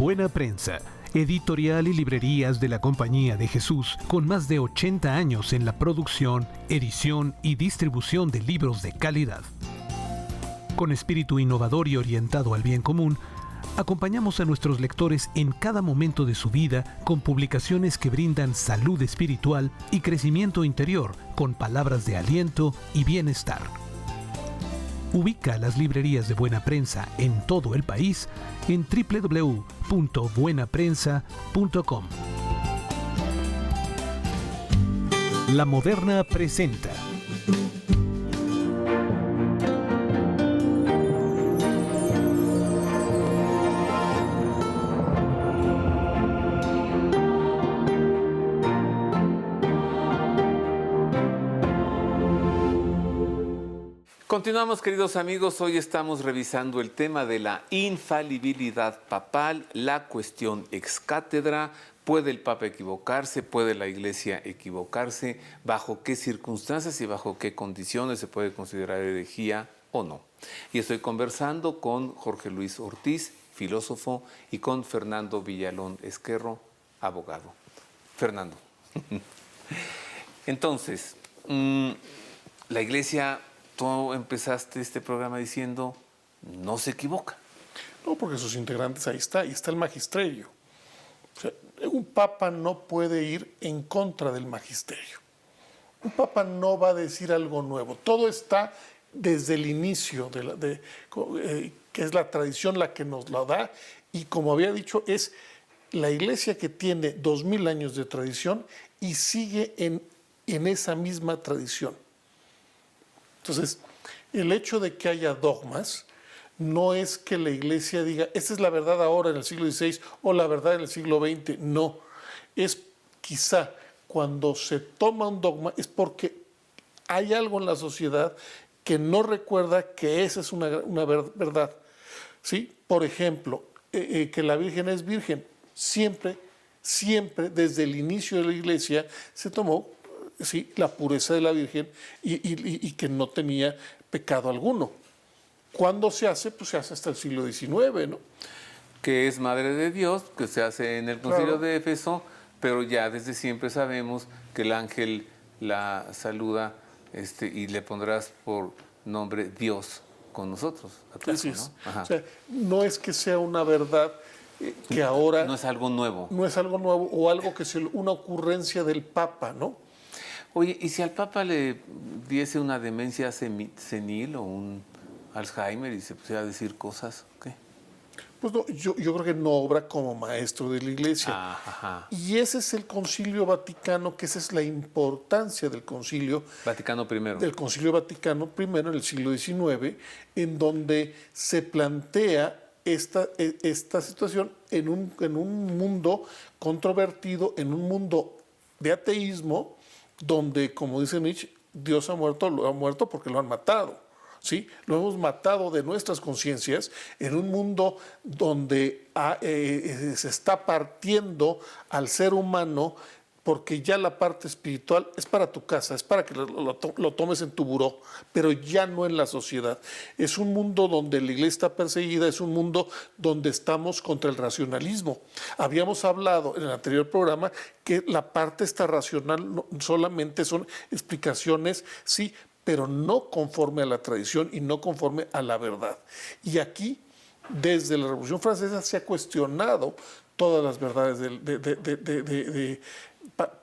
Buena Prensa, editorial y librerías de la Compañía de Jesús, con más de 80 años en la producción, edición y distribución de libros de calidad. Con espíritu innovador y orientado al bien común, acompañamos a nuestros lectores en cada momento de su vida con publicaciones que brindan salud espiritual y crecimiento interior con palabras de aliento y bienestar. Ubica las librerías de Buena Prensa en todo el país en www.buenaprensa.com. La Moderna presenta Continuamos, queridos amigos. Hoy estamos revisando el tema de la infalibilidad papal, la cuestión ex cátedra. ¿Puede el Papa equivocarse? ¿Puede la Iglesia equivocarse? ¿Bajo qué circunstancias y bajo qué condiciones se puede considerar herejía o no? Y estoy conversando con Jorge Luis Ortiz, filósofo, y con Fernando Villalón Ezquerro, abogado. Fernando. Entonces, la Iglesia... Tú empezaste este programa diciendo, no se equivoca. No, porque sus integrantes ahí está, y está el magisterio. O sea, un papa no puede ir en contra del magisterio. Un papa no va a decir algo nuevo. Todo está desde el inicio, que es la tradición la que nos la da, y como había dicho, es la Iglesia que tiene 2000 años de tradición y sigue en esa misma tradición. Entonces, el hecho de que haya dogmas no es que la Iglesia diga, esta es la verdad ahora en el siglo XVI o la verdad en el siglo XX. No, es quizá cuando se toma un dogma es porque hay algo en la sociedad que no recuerda que esa es una verdad. ¿Sí? Por ejemplo, que la Virgen es virgen. Siempre, desde el inicio de la Iglesia se tomó la pureza de la Virgen y que no tenía pecado alguno. ¿Cuándo se hace? Pues se hace hasta el siglo XIX, ¿no? Que es Madre de Dios, que se hace en el Concilio Claro. de Éfeso, pero ya desde siempre sabemos que el ángel la saluda y le pondrás por nombre Dios con nosotros. A tu Así hijo, es. ¿no? Ajá. O sea, no es que sea una verdad que ahora... No es algo nuevo. No es algo nuevo o algo que es una ocurrencia del Papa, ¿no? Oye, ¿y si al Papa le diese una demencia senil o un Alzheimer y se pusiera a decir cosas? ¿Qué? Pues no, yo creo que no obra como maestro de la Iglesia. Ajá. Y ese es el Concilio Vaticano, que esa es la importancia del Concilio. Vaticano I. Del Concilio Vaticano I en el siglo XIX, en donde se plantea esta situación en un mundo controvertido, en un mundo de ateísmo, donde, como dice Nietzsche, Dios ha muerto porque lo han matado. ¿Sí? Lo hemos matado de nuestras conciencias en un mundo donde se está partiendo al ser humano, porque ya la parte espiritual es para tu casa, es para que lo tomes en tu buró, pero ya no en la sociedad. Es un mundo donde la Iglesia está perseguida, es un mundo donde estamos contra el racionalismo. Habíamos hablado en el anterior programa que la parte esta racional solamente son explicaciones, sí, pero no conforme a la tradición y no conforme a la verdad. Y aquí, desde la Revolución Francesa, se ha cuestionado todas las verdades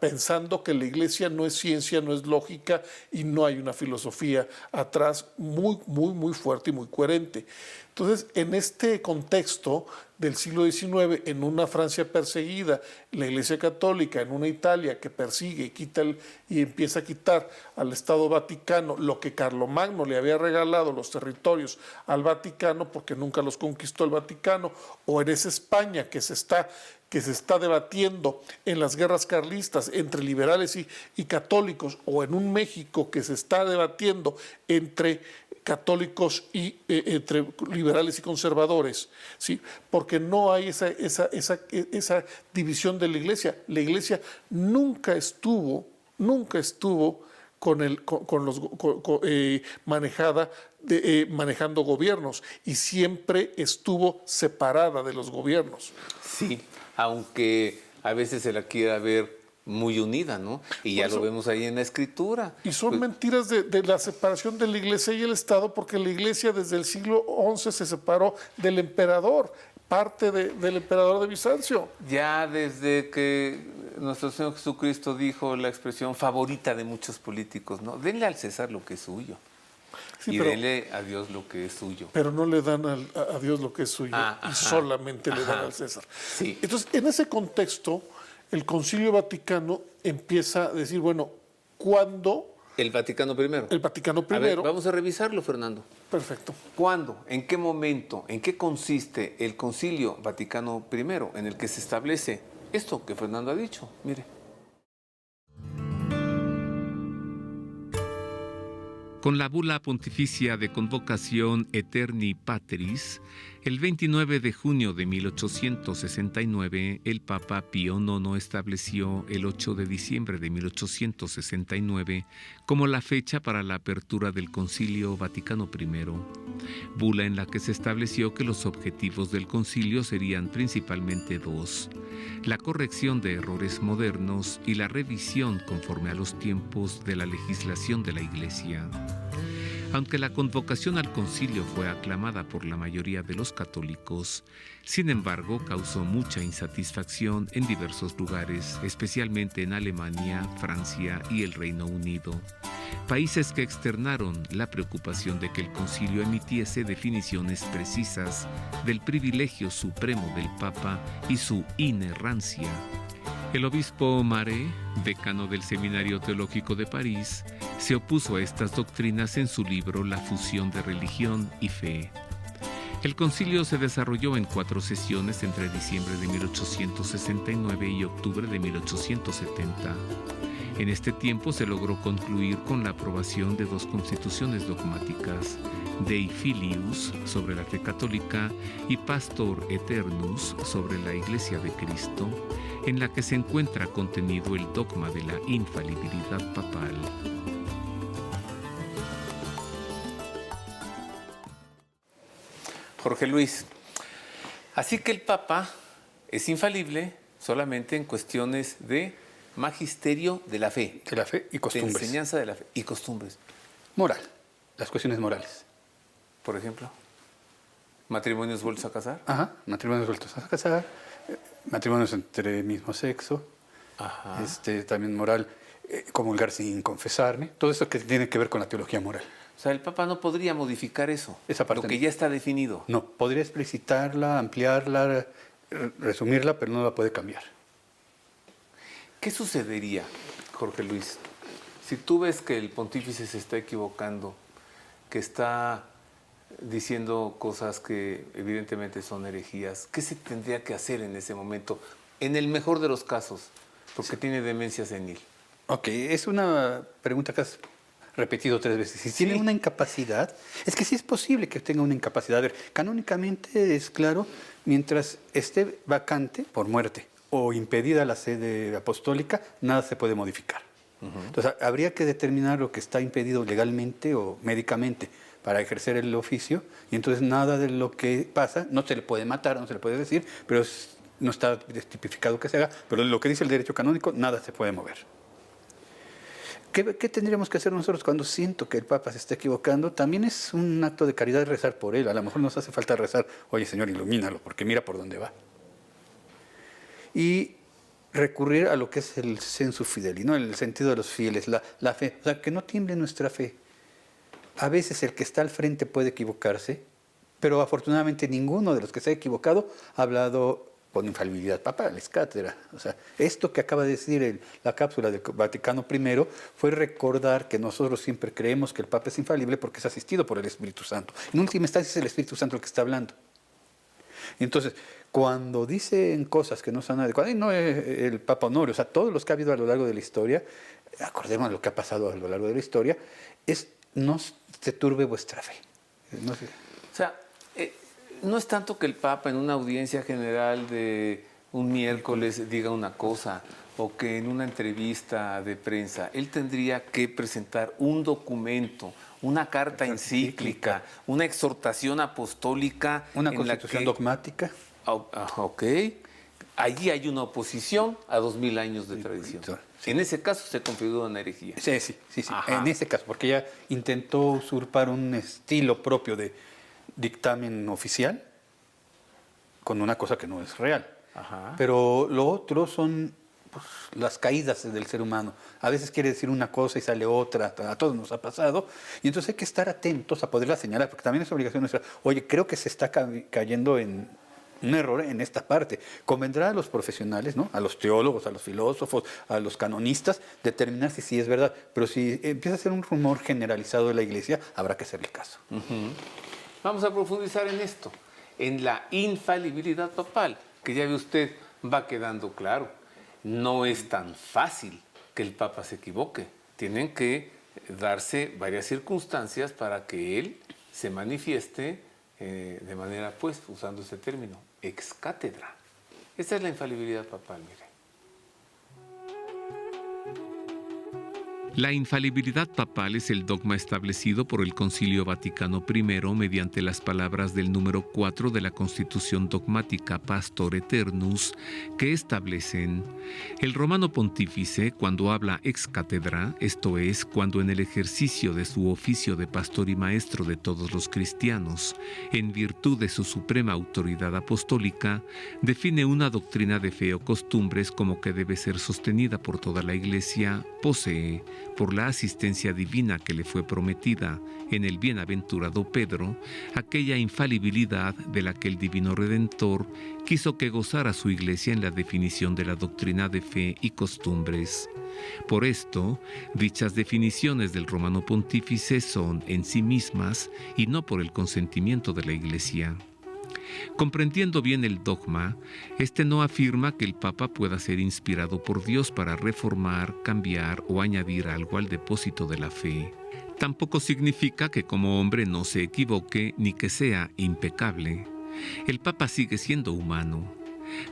pensando que la Iglesia no es ciencia, no es lógica y no hay una filosofía atrás muy fuerte y muy coherente. Entonces, en este contexto del siglo XIX, en una Francia perseguida, la Iglesia Católica, en una Italia que persigue y empieza a quitar al Estado Vaticano lo que Carlomagno le había regalado, los territorios al Vaticano, porque nunca los conquistó el Vaticano, o en esa España que se está debatiendo en las guerras carlistas entre liberales y católicos, o en un México que se está debatiendo entre católicos y entre liberales y conservadores, ¿sí? Porque no hay esa división de la Iglesia. La Iglesia nunca estuvo manejando gobiernos y siempre estuvo separada de los gobiernos. Sí, aunque a veces se la quiera ver muy unida, ¿no? Y ya lo vemos ahí en la Escritura. Y son mentiras de la separación de la Iglesia y el Estado, porque la Iglesia desde el siglo XI se separó del emperador, parte del emperador de Bizancio. Ya desde que nuestro Señor Jesucristo dijo la expresión favorita de muchos políticos, ¿no? Denle al César lo que es suyo. Sí, y pero, denle a Dios lo que es suyo. Pero no le dan a Dios lo que es suyo y solamente le dan al César. Sí. Entonces, en ese contexto, el Concilio Vaticano empieza a decir, bueno, ¿cuándo? El Vaticano I. El Vaticano I. A ver, vamos a revisarlo, Fernando. Perfecto. ¿Cuándo? ¿En qué momento? ¿En qué consiste el Concilio Vaticano I en el que se establece esto que Fernando ha dicho? Mire. Con la bula pontificia de convocación Aeterni Patris, el 29 de junio de 1869, el Papa Pío IX estableció el 8 de diciembre de 1869 como la fecha para la apertura del Concilio Vaticano I, bula en la que se estableció que los objetivos del concilio serían principalmente dos: la corrección de errores modernos y la revisión conforme a los tiempos de la legislación de la Iglesia. Aunque la convocación al concilio fue aclamada por la mayoría de los católicos, sin embargo causó mucha insatisfacción en diversos lugares, especialmente en Alemania, Francia y el Reino Unido, países que externaron la preocupación de que el concilio emitiese definiciones precisas del privilegio supremo del Papa y su inerrancia. El obispo Maré, decano del Seminario Teológico de París, se opuso a estas doctrinas en su libro La fusión de religión y fe. El concilio se desarrolló en 4 sesiones entre diciembre de 1869 y octubre de 1870. En este tiempo se logró concluir con la aprobación de 2 constituciones dogmáticas, Dei Filius sobre la fe católica y Pastor Eternus sobre la Iglesia de Cristo, en la que se encuentra contenido el dogma de la infalibilidad papal. Jorge Luis, así que el Papa es infalible solamente en cuestiones de magisterio de la fe. De la fe y costumbres. De enseñanza de la fe y costumbres. Moral, las cuestiones morales. Por ejemplo, matrimonios vueltos a casar. Ajá, matrimonios vueltos a casar, matrimonios entre el mismo sexo. Ajá. También moral, comulgar sin confesarme. Todo eso que tiene que ver con la teología moral. O sea, el Papa no podría modificar eso, Esa parte lo que no. ya está definido. No, podría explicitarla, ampliarla, resumirla, pero no la puede cambiar. ¿Qué sucedería, Jorge Luis, si tú ves que el pontífice se está equivocando, que está diciendo cosas que evidentemente son herejías? ¿Qué se tendría que hacer en ese momento, en el mejor de los casos, porque tiene demencia senil? Ok, es una pregunta que has repetido 3 veces. Si tiene una incapacidad, es que sí es posible que tenga una incapacidad. A ver, canónicamente es claro, mientras esté vacante por muerte o impedida la sede apostólica, nada se puede modificar. Entonces, habría que determinar lo que está impedido legalmente o médicamente para ejercer el oficio, y entonces nada de lo que pasa, no se le puede matar, no se le puede decir, pero no está tipificado que se haga, pero lo que dice el derecho canónico, nada se puede mover. ¿Qué tendríamos que hacer nosotros cuando siento que el Papa se está equivocando? También es un acto de caridad rezar por él. A lo mejor nos hace falta rezar, oye Señor, ilumínalo, porque mira por dónde va. Y recurrir a lo que es el sensu fideli, ¿no? El sentido de los fieles, la fe. O sea, que no tiemble nuestra fe. A veces el que está al frente puede equivocarse, pero afortunadamente ninguno de los que se ha equivocado ha hablado con infalibilidad papal, es cátedra. O sea, esto que acaba de decir la cápsula del Vaticano I fue recordar que nosotros siempre creemos que el Papa es infalible porque es asistido por el Espíritu Santo. En última instancia es el Espíritu Santo el que está hablando. Entonces, cuando dicen cosas que no son adecuadas, y no el Papa Honorio, o sea, todos los que ha habido a lo largo de la historia, acordemos lo que ha pasado a lo largo de la historia, no se turbe vuestra fe. No sé. O sea, no es tanto que el Papa en una audiencia general de un miércoles diga una cosa o que en una entrevista de prensa él tendría que presentar un documento, una carta encíclica, una exhortación apostólica, Una en constitución dogmática. Ok. Allí hay una oposición a 2000 años de tradición. Sí. En ese caso se configura una herejía. Sí. Ajá. En ese caso, porque ella intentó usurpar un estilo propio de dictamen oficial con una cosa que no es real. Ajá. Pero lo otro son pues, las caídas del ser humano. A veces quiere decir una cosa y sale otra, a todos nos ha pasado. Y entonces hay que estar atentos a poderla señalar, porque también es obligación nuestra. Oye, creo que se está cayendo en un error en esta parte. Convendrá a los profesionales, ¿no? A los teólogos, a los filósofos, a los canonistas, determinar si sí es verdad. Pero si empieza a ser un rumor generalizado de la Iglesia, habrá que hacerle caso. Vamos a profundizar en esto, en la infalibilidad papal, que ya ve usted, va quedando claro. No es tan fácil que el Papa se equivoque. Tienen que darse varias circunstancias para que él se manifieste de manera, pues, usando este término, ex cátedra. Esta es la infalibilidad papal, mire. La infalibilidad papal es el dogma establecido por el Concilio Vaticano I mediante las palabras del número 4 de la Constitución Dogmática Pastor Eternus, que establecen: el romano pontífice, cuando habla ex cátedra, esto es, cuando en el ejercicio de su oficio de pastor y maestro de todos los cristianos, en virtud de su suprema autoridad apostólica, define una doctrina de fe o costumbres como que debe ser sostenida por toda la Iglesia, posee, por la asistencia divina que le fue prometida en el bienaventurado Pedro, aquella infalibilidad de la que el divino Redentor quiso que gozara su Iglesia en la definición de la doctrina de fe y costumbres. Por esto, dichas definiciones del romano pontífice son en sí mismas y no por el consentimiento de la Iglesia. Comprendiendo bien el dogma, este no afirma que el Papa pueda ser inspirado por Dios para reformar, cambiar o añadir algo al depósito de la fe. Tampoco significa que como hombre no se equivoque ni que sea impecable. El Papa sigue siendo humano.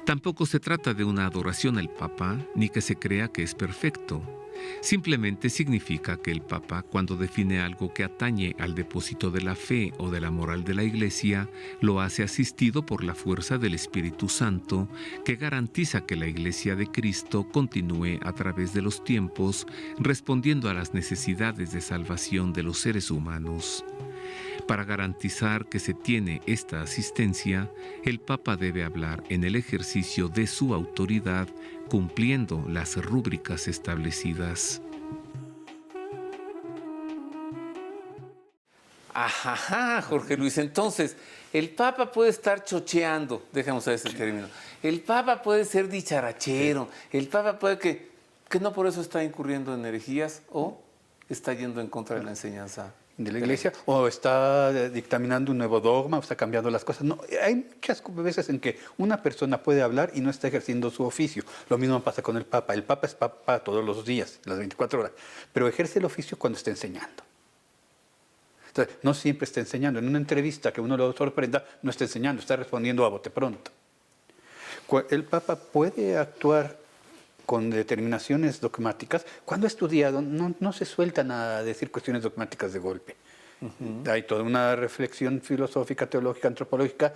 Tampoco se trata de una adoración al Papa ni que se crea que es perfecto. Simplemente significa que el Papa, cuando define algo que atañe al depósito de la fe o de la moral de la Iglesia, lo hace asistido por la fuerza del Espíritu Santo, que garantiza que la Iglesia de Cristo continúe a través de los tiempos, respondiendo a las necesidades de salvación de los seres humanos. Para garantizar que se tiene esta asistencia, el Papa debe hablar en el ejercicio de su autoridad, cumpliendo las rúbricas establecidas. Ajá, Jorge Luis. Entonces, el Papa puede estar chocheando, dejemos usar ese término. El Papa puede ser dicharachero. El Papa puede que no por eso está incurriendo en herejías o está yendo en contra de la enseñanza de la Iglesia, o está dictaminando un nuevo dogma, o está cambiando las cosas. No, hay muchas veces en que una persona puede hablar y no está ejerciendo su oficio. Lo mismo pasa con el Papa. El Papa es Papa todos los días, las 24 horas, pero ejerce el oficio cuando está enseñando. Entonces, no siempre está enseñando. En una entrevista que uno lo sorprenda, no está enseñando, está respondiendo a bote pronto. El Papa puede actuar con determinaciones dogmáticas. Cuando ha estudiado, no se sueltan a decir cuestiones dogmáticas de golpe. Hay toda una reflexión filosófica, teológica, antropológica,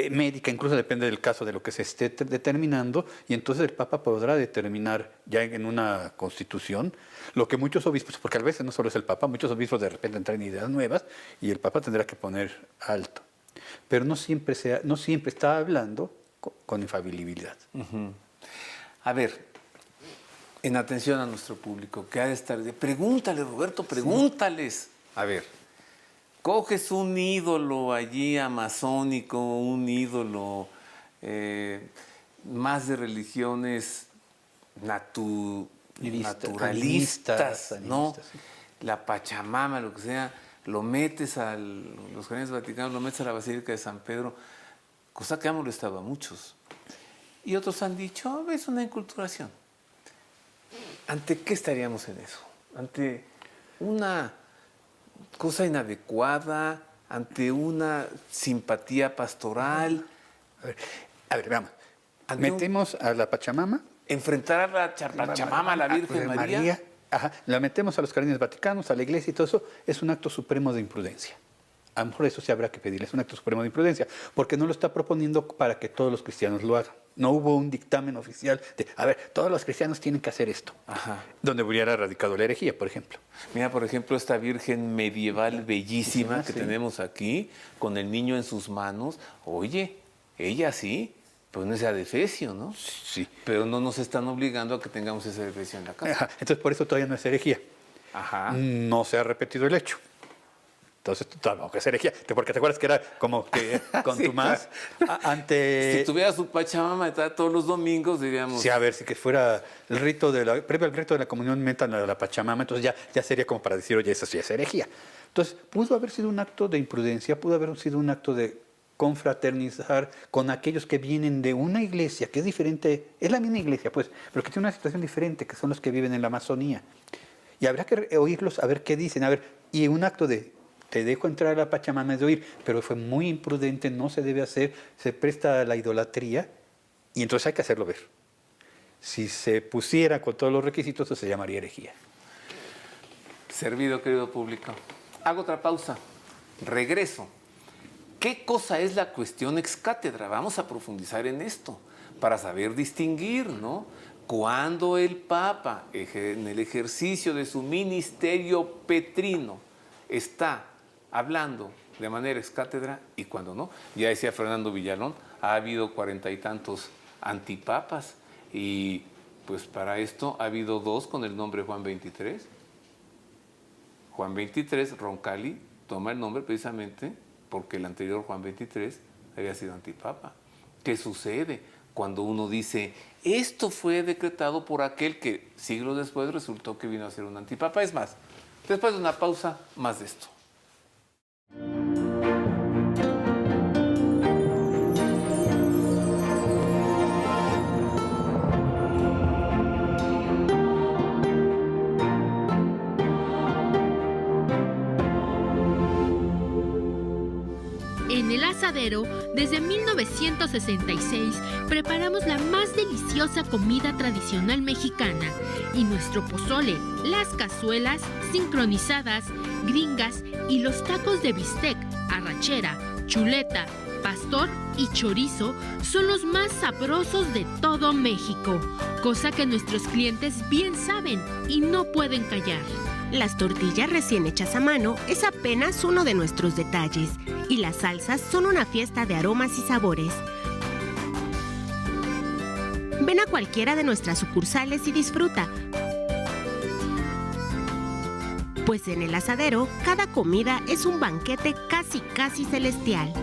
médica, incluso depende del caso de lo que se esté determinando, y entonces el Papa podrá determinar ya en una constitución lo que muchos obispos, porque a veces no solo es el Papa, muchos obispos de repente entran en ideas nuevas y el Papa tendrá que poner alto. Pero no siempre está hablando con infalibilidad. A ver, en atención a nuestro público, que ha de estar pregúntale, Roberto, pregúntales. A ver, coges un ídolo allí amazónico, un ídolo más de religiones naturalistas, ¿no? Sí. La Pachamama, lo que sea, lo metes a los jardines vaticanos, lo metes a la Basílica de San Pedro, cosa que ha molestado a muchos. Y otros han dicho, es una enculturación. ¿Ante qué estaríamos en eso? ¿Ante una cosa inadecuada? ¿Ante una simpatía pastoral? A ver, veamos. Metemos a la Pachamama enfrentar a la Pachamama, a la Virgen María. Ajá, la metemos a los jardines vaticanos, a la iglesia y todo eso, es un acto supremo de imprudencia. A lo mejor eso sí habrá que pedirle, es un acto supremo de imprudencia, porque no lo está proponiendo para que todos los cristianos lo hagan. No hubo un dictamen oficial de, a ver, todos los cristianos tienen que hacer esto. Ajá. Donde hubiera radicado la herejía, por ejemplo. Mira, por ejemplo, esta Virgen medieval bellísima que sí. tenemos aquí, con el niño en sus manos. Oye, ella sí, pues no es adefesio, ¿no? Sí. Pero no nos están obligando a que tengamos ese adefesio en la casa. Ajá, entonces por eso todavía no es herejía. Ajá. No se ha repetido el hecho. Entonces, tampoco es herejía. Porque te acuerdas que era como que con Sí, tu más ante... Si tuviera su Pachamama todos los domingos, diríamos... Sí, a ver, si que fuera el rito previo al rito de la comunión metan a la Pachamama, entonces ya sería como para decir, oye, eso sí es herejía. Entonces, pudo haber sido un acto de imprudencia, pudo haber sido un acto de confraternizar con aquellos que vienen de una iglesia que es diferente, es la misma iglesia, pues, pero que tiene una situación diferente, que son los que viven en la Amazonía. Y habrá que oírlos, a ver qué dicen, a ver, y un acto de... Te dejo entrar a la Pachamama es de oír, pero fue muy imprudente, no se debe hacer, se presta a la idolatría y entonces hay que hacerlo ver. Si se pusiera con todos los requisitos, eso se llamaría herejía. Servido, querido público. Hago otra pausa. Regreso. ¿Qué cosa es la cuestión ex cátedra? Vamos a profundizar en esto para saber distinguir, ¿no? Cuando el Papa, en el ejercicio de su ministerio petrino, está hablando de manera ex cátedra y cuando no. Ya decía Fernando Villalón, ha habido 40 y tantos antipapas y pues para esto ha habido 2 con el nombre Juan 23. Juan 23, Roncalli, toma el nombre precisamente porque el anterior Juan 23 había sido antipapa. ¿Qué sucede cuando uno dice, esto fue decretado por aquel que siglos después resultó que vino a ser un antipapa? Es más, después de una pausa, más de esto. En El Asadero, desde 1966, preparamos la más deliciosa comida tradicional mexicana y nuestro pozole, las cazuelas sincronizadas, gringas y los tacos de bistec, arrachera, chuleta, pastor y chorizo son los más sabrosos de todo México, cosa que nuestros clientes bien saben y no pueden callar. Las tortillas recién hechas a mano es apenas uno de nuestros detalles y las salsas son una fiesta de aromas y sabores. Ven a cualquiera de nuestras sucursales y disfruta. Pues en El Asadero, cada comida es un banquete casi celestial.